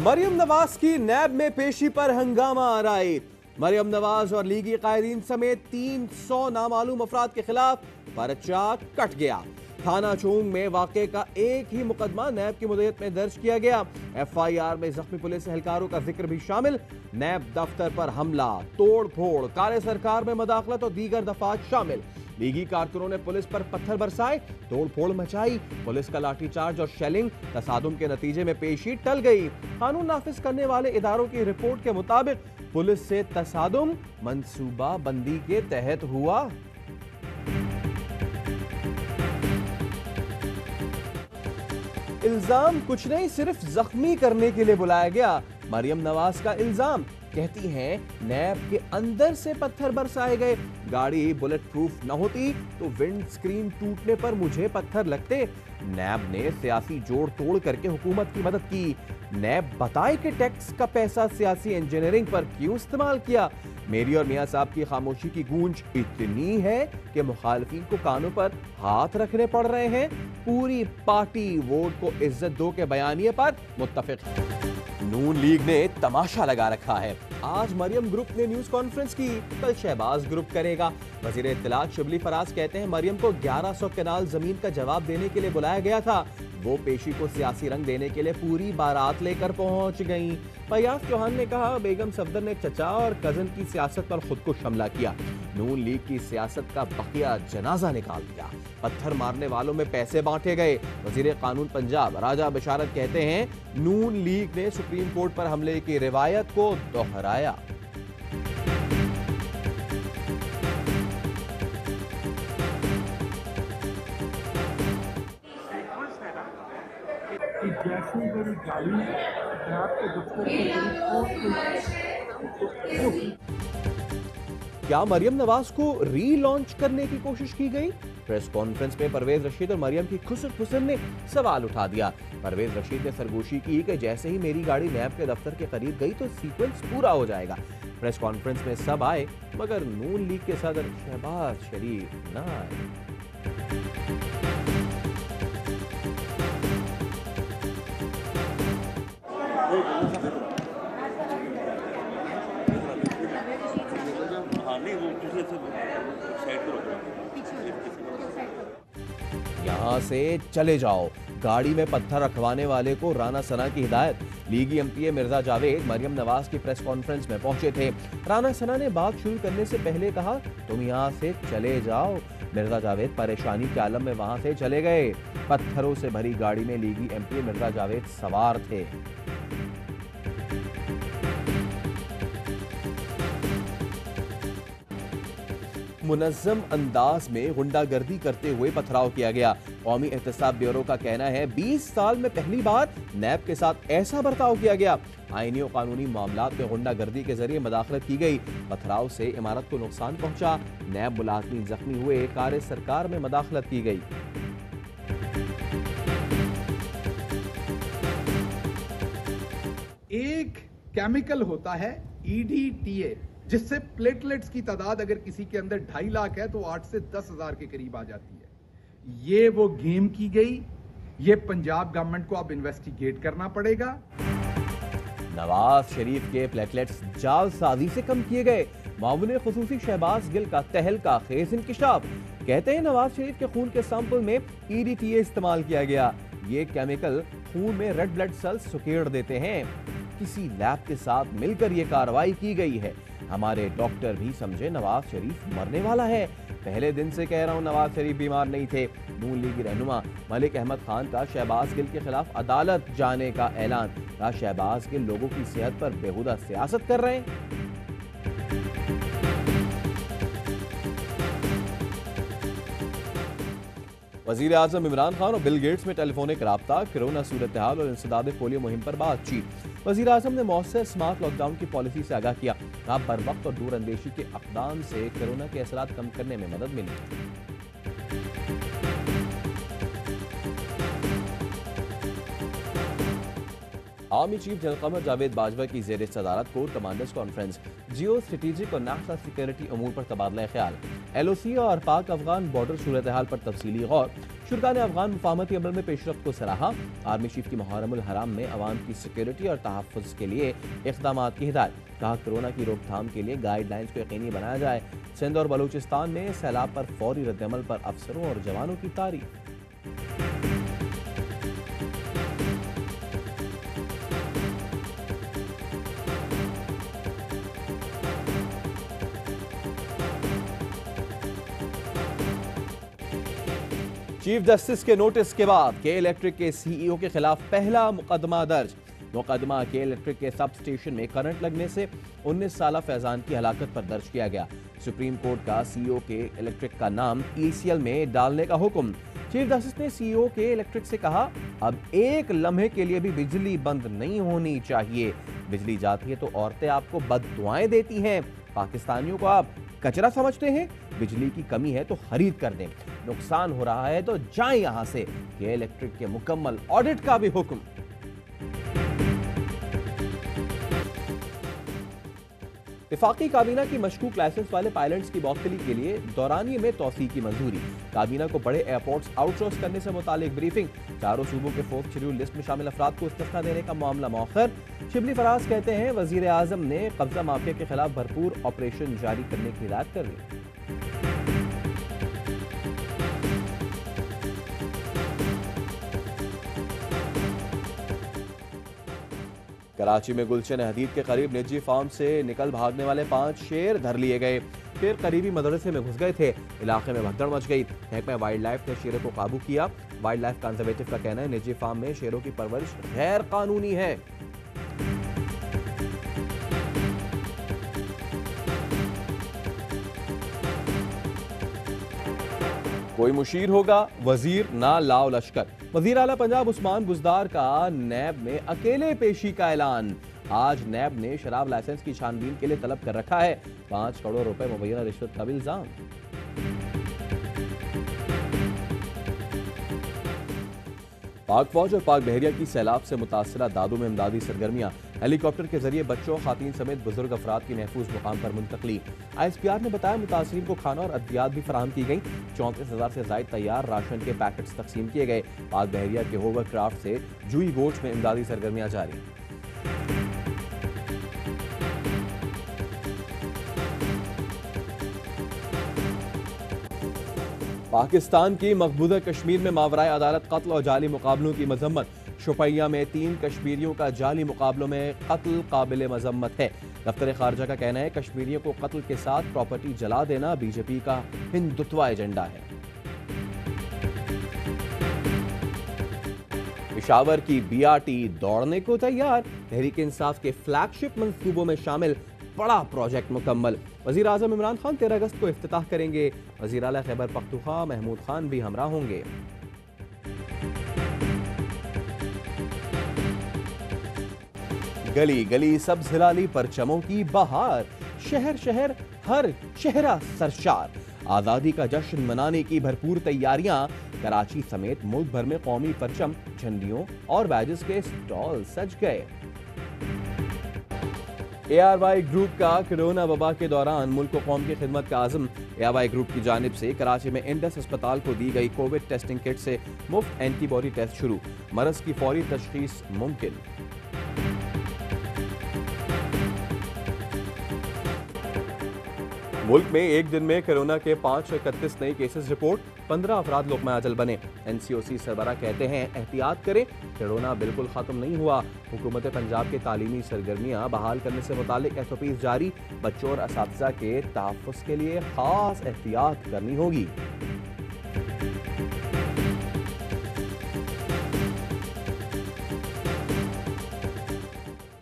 मरियम नवाज की नैब में पेशी पर हंगामा आराई। मरियम नवाज और लीगी कायदीन समेत 300 नामालूम अफराद के खिलाफ पर्चा कट गया। थाना चोंग में वाक़े का एक ही मुकदमा नैब की मुद्दत में दर्ज किया गया। FIR में जख्मी पुलिस एहलकारों का जिक्र भी शामिल। नैब दफ्तर पर हमला, तोड़ फोड़, कार्य सरकार में मदाखलत और दीगर दफात शामिल। लीगी कारकुनों ने पुलिस पर पत्थर बरसाए, तोड़ फोड़ मचाई। पुलिस का लाठीचार्ज और शेलिंग, तसादुम के नतीजे में पेशी टल गई। कानून नाफिज करने वाले इदारों की रिपोर्ट के मुताबिक पुलिस से तसादुम मंसूबा बंदी के तहत हुआ। इल्जाम कुछ नहीं, सिर्फ जख्मी करने के लिए बुलाया गया। मरियम नवाज का इल्जाम, कहती हैं नैब के अंदर से पत्थर बरसाए गए। गाड़ी बुलेट प्रूफ न होती तो विंड स्क्रीन टूटने पर मुझे पत्थर लगते। नैब ने सियासी जोड़ तोड़ करके हुकूमत की मदद की। नैब बताए कि टैक्स का पैसा सियासी इंजीनियरिंग पर क्यों इस्तेमाल किया। मेरी और मियां साहब की खामोशी की गूंज इतनी है कि मुखालिफिन को कानों पर हाथ रखने पड़ रहे हैं। पूरी पार्टी वोट को इज्जत दो के बयानिए पर मुत्तफिक है। नून लीग ने तमाशा लगा रखा है। आज मरियम ग्रुप ने न्यूज कॉन्फ्रेंस की, कल शहबाज ग्रुप करेगा। वजीर इत्तलात शिबली फराज कहते हैं मरियम को 1100 कनाल जमीन का जवाब देने के लिए बुलाया गया था। वो पेशी को सियासी रंग देने के लिए पूरी बारात लेकर पहुंच गईं। फयाज चौहान ने कहा बेगम सफदर ने चचा और कजन की सियासत पर खुद को हमला किया। नून लीग की सियासत का बकिया जनाजा निकाल दिया। पत्थर मारने वालों में पैसे बांटे गए। वजीर कानून पंजाब राजा बशारत कहते हैं नून लीग ने सुप्रीम कोर्ट पर हमले की रिवायत को दोहराया। जैसी मेरी गाड़ी नैब के दफ्तर के क्या मरियम नवाज को रीलॉन्च करने की कोशिश की गई? प्रेस कॉन्फ्रेंस में परवेज रशीद और मरियम की खुसर फुसर ने सवाल उठा दिया। परवेज रशीद ने सरगोशी की कि जैसे ही मेरी गाड़ी नैब के दफ्तर के करीब गई तो सीक्वेंस पूरा हो जाएगा। प्रेस कॉन्फ्रेंस में सब आए मगर नून लीग के सदर शहबाज शरीफ न आए। यहाँ से चले जाओ। गाड़ी में पत्थर रखवाने वाले को राना सना की हिदायत। लीगी MPA मिर्जा जावेद मरियम नवाज की प्रेस कॉन्फ्रेंस में पहुंचे थे। राना सना ने बात शुरू करने से पहले कहा तुम यहाँ से चले जाओ। मिर्जा जावेद परेशानी के आलम में वहां से चले गए। पत्थरों से भरी गाड़ी में लीगी MPA मिर्जा जावेद सवार थे। मुनज़्ज़म अंदाज में गुंडागर्दी करते हुए पथराव किया गया। कौमी एहतसाब ब्यूरो का कहना है 20 साल में पहली बार नैब के साथ ऐसा बर्ताव किया गया। आईनी और कानूनी मामलात में गुंडागर्दी के जरिए मदाखलत की गई। पथराव से इमारत को नुकसान पहुंचा। नैब मुलाजमीन जख्मी हुए। कार्य सरकार में मदाखलत की गई। एक केमिकल होता है EDTA जिससे प्लेटलेट्स की तादाद अगर किसी के अंदर 2.5 लाख है तो 8 से 10,000 के करीब आ जाती है। ये वो गेम की गई। ये पंजाब गवर्नमेंट को अब इन्वेस्टिगेट करना पड़ेगा। नवाज शरीफ के प्लेटलेट्स जालसाजी से कम किए गए। मामून खुसूसी शहबाज गिल का तहलका खेज इंकिशाफ। कहते हैं नवाज शरीफ के खून के सैंपल में EDTA इस्तेमाल किया गया। ये केमिकल खून में रेड ब्लड सेल्स सुकेड़ देते हैं। किसी लैब के साथ मिलकर ये कार्रवाई की गई है। हमारे डॉक्टर भी समझे नवाज शरीफ मरने वाला है। पहले दिन से कह रहा हूं नवाज शरीफ बीमार नहीं थे। नून लीगी रहनुमा मलिक अहमद खान का शहबाज गिल के खिलाफ अदालत जाने का ऐलान। क्या शहबाज गिल लोगों की सेहत पर बेहुदा सियासत कर रहे हैं? वजीर आजम इमरान खान और बिल गेट्स में टेलीफोनिक राब्ता। कोरोना सूरत हाल और इंसदाद पोलियो मुहिम पर बातचीत। वजीर आजम ने मौसर स्मार्ट लॉकडाउन की पॉलिसी से आगाह किया। आप बर वक्त और दूर अंदेशी के अक़दाम से कोरोना के असरात कम करने में मदद मिली। Army chief general Qamar Javed Bajwa की ज़ेर सदारत core commanders conference. Geo strategic और नेशनल सिक्योरिटी अमूर पर तबादला ख्याल। LOC और पाक अफगान बॉर्डर सूरत हाल पर तफसीली गौर। शुरा ने अफगान मुफाहमती अमल में पेशरफ्त को सराहा। आर्मी चीफ की मुहर्रमुल हराम में अवाम की सिक्योरिटी और तहफ़्फ़ुज़ के लिए इक़दाम की हिदायत। कहा कोरोना की रोकथाम के लिए गाइडलाइंस को यकीनी बनाया जाए। सिंध और बलूचिस्तान में सैलाब पर फौरी रद्दअमल पर अफसरों और जवानों की तारीफ। चीफ जस्टिस के नोटिस के बाद के इलेक्ट्रिक के सीईओ के खिलाफ पहला मुकदमा दर्ज। मुकदमा के इलेक्ट्रिक के सब स्टेशन में करंट लगने से 19 साला फैजान की हलाकत पर दर्ज किया गया। सुप्रीम कोर्ट का सीईओ के इलेक्ट्रिक का नाम ईसीएल में डालने का हुक्म। चीफ जस्टिस ने सीईओ के इलेक्ट्रिक से कहा, अब एक लम्हे के लिए भी बिजली बंद नहीं होनी चाहिए। बिजली जाती है तो औरतें आपको बददुआएं देती हैं। पाकिस्तानियों को आप कचरा समझते हैं। बिजली की कमी है तो खरीद कर दें, नुकसान हो रहा है तो जाएं यहां से। के इलेक्ट्रिक के मुकम्मल ऑडिट का भी हुक्म। वफाकी काबीना की मशकूक लाइसेंस वाले पायलट्स की मौतली के लिए दौरानिये में तौसीक की मंजूरी। काबीना को बड़े एयरपोर्ट्स आउटसोर्स करने से मुतालिक ब्रीफिंग। चारों सूबों के फोर्थ शेड्यूल लिस्ट में शामिल अफराद को इस्तिस्ना देने का मामला मौखर। शिबली फराज कहते हैं, वजीर आजम ने कब्जा माफिया के खिलाफ भरपूर ऑपरेशन जारी करने की हिदायत कर दी। कराची में गुलशन हदीद के करीब निजी फार्म से निकल भागने वाले 5 शेर धर लिए गए। शेर करीबी मदरसे में घुस गए थे। इलाके में भगदड़ मच गई। महकमा वाइल्ड लाइफ ने शेरों को काबू किया। वाइल्ड लाइफ कंजर्वेटिव का कहना है, निजी फार्म में शेरों की परवरिश गैर कानूनी है। कोई मुशीर होगा, वजीर ना लाओ लश्कर। वजीर आला पंजाब उस्मान बुज़दार का नैब में अकेले पेशी का ऐलान। आज नैब ने शराब लाइसेंस की छानबीन के लिए तलब कर रखा है। 5 करोड़ रुपए मुबैना रिश्वत का भी इल्जाम। पाक फौज और पाक बहरिया की सैलाब से मुतासरा दादू में इमदादी सरगर्मियां। हेलीकॉप्टर के जरिए बच्चों, खातीन समेत बुजुर्ग अफराद की महफूज मुकाम पर मुंतकली। ISPR ने बताया, मुतासरीन को खाना और अद्वियात भी फराहम की गई। 34,000 से ज्यादा तैयार राशन के पैकेट्स तकसीम किए गए। पाक बहरिया के होवरक्राफ्ट से जूई गोट्स में इमदादी सरगर्मियां जारी। पाकिस्तान की मकबूजा कश्मीर में मावराए अदालत कत्ल और जाली मुकाबलों की मजम्मत। शुपैया में 3 कश्मीरियों का जाली मुकाबलों में कत्ल काबिल मजम्मत है। दफ्तर खारजा का कहना है, कश्मीरियों को कत्ल के साथ प्रॉपर्टी जला देना बीजेपी का हिंदुत्व एजेंडा है। पेशावर की BRT दौड़ने को तैयार। तहरीक इंसाफ के फ्लैगशिप मंसूबों में शामिल बड़ा प्रोजेक्ट मुकम्मल। वजीर आजम इमरान खान 13 अगस्त को इफ्तिताह करेंगे। वजीर आला खैबर पख्तूनख्वा महमूद खान भी हमरा होंगे। गली गली सब्ज हिलाली परचमों की बहार। शहर शहर हर शहरा सरशार। आजादी का जश्न मनाने की भरपूर तैयारियां। कराची समेत मुल्क भर में कौमी परचम, झंडियों और बैजेस के स्टॉल सज गए। ARY ग्रुप का कोरोना वबा के दौरान मुल्क को कौम की खिदमत का आज़म। ARY ग्रुप की जानिब से कराची में इंडस अस्पताल को दी गई कोविड टेस्टिंग किट से मुफ्त एंटीबॉडी टेस्ट शुरू। मरज की फौरी तशखीस मुमकिन। मुल्क में एक दिन में कोरोना के 531 नए केसेस रिपोर्ट। 15 अफराद लोकमा अजल बने। NCOC सरबरा कहते हैं, एहतियात करें, कोरोना बिल्कुल खत्म नहीं हुआ। हुकूमत पंजाब के तालीमी सरगर्मियां बहाल करने से मुतालिक SOPs जारी। बच्चों और असातिज़ा के तहफ़्फ़ुज़ के लिए खास एहतियात करनी होगी।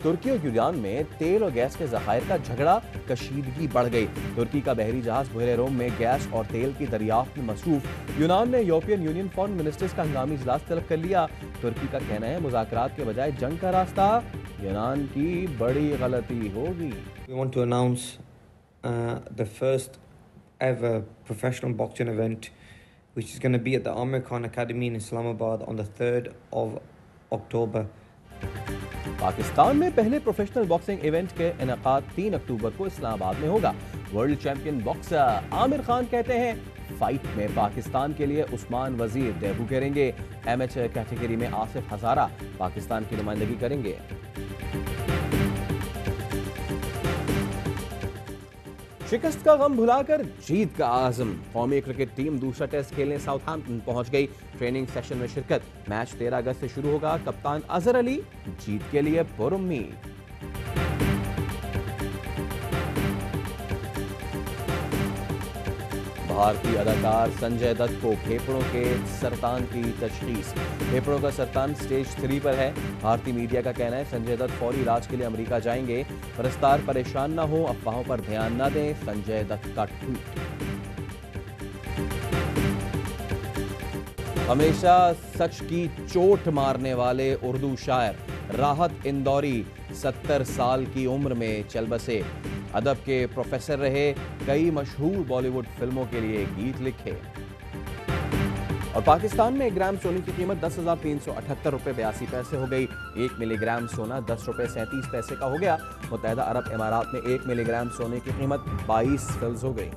तुर्की और यूनान में तेल और गैस के ज़खायर का झगड़ा, कशीदगी बढ़ गई। तुर्की का बहरी जहाज बुहरे रोम में गैस और तेल की दरियाफ्त में मसरूफ। यूनान ने यूरोपियन यूनियन फॉरेन मिनिस्टर्स का हंगामी इजलास तलब कर लिया। तुर्की का कहना है, मुज़ाकरात के बजाय जंग का रास्ता यूनान की बड़ी गलती होगी। We want to announce the first ever professional boxing event, which is going to be at the Amir Khan Academy in Islamabad on the 3rd of October. Pakistan में पहले प्रोफेशनल बॉक्सिंग इवेंट के इनेकाद 3 अक्टूबर को इस्लामाबाद में होगा। World champion boxer Aamir Khan कहते हैं, fight में पाकिस्तान के लिए उस्मान वजीर डेब्यू करेंगे। एमेचर कैटेगरी में आसिफ हजारा पाकिस्तान की नुमाइंदगी करेंगे। शिकस्त का गम भुलाकर जीत का आज़म। कौमी क्रिकेट टीम दूसरा टेस्ट खेलने साउथहैम्पटन पहुंच गई। ट्रेनिंग सेशन में शिरकत। मैच 13 अगस्त से शुरू होगा। कप्तान अजहर अली जीत के लिए पुरुम्मीद। भारतीय अदाकार संजय दत्त को फेफड़ों के सरतान की तशखीस। फेफड़ों का सरतान स्टेज 3 पर है। भारतीय मीडिया का कहना है संजय दत्त फौरी इलाज के लिए अमेरिका जाएंगे। परस्तार परेशान न हो, अफवाहों पर ध्यान न दें, संजय दत्त का ट्वीट। हमेशा सच की चोट मारने वाले उर्दू शायर राहत इंदौरी 70 साल की उम्र में चल बसे। अदब के प्रोफेसर रहे। कई मशहूर बॉलीवुड फिल्मों के लिए गीत लिखे। और पाकिस्तान में 1 ग्राम सोने की कीमत 10,378 रुपये 82 पैसे हो गई। 1 मिलीग्राम सोना 10 रुपये 37 पैसे का हो गया। मुत्तहिदा अरब इमारात में 1 मिलीग्राम सोने की कीमत 22 फिल्स हो गई।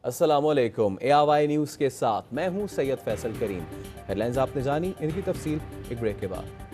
अस्सलामुअलैकुम। ARY न्यूज़ के साथ मैं हूं सैयद फैसल करीम। हेडलाइंस आपने जानी, इनकी तफसील एक ब्रेक के बाद।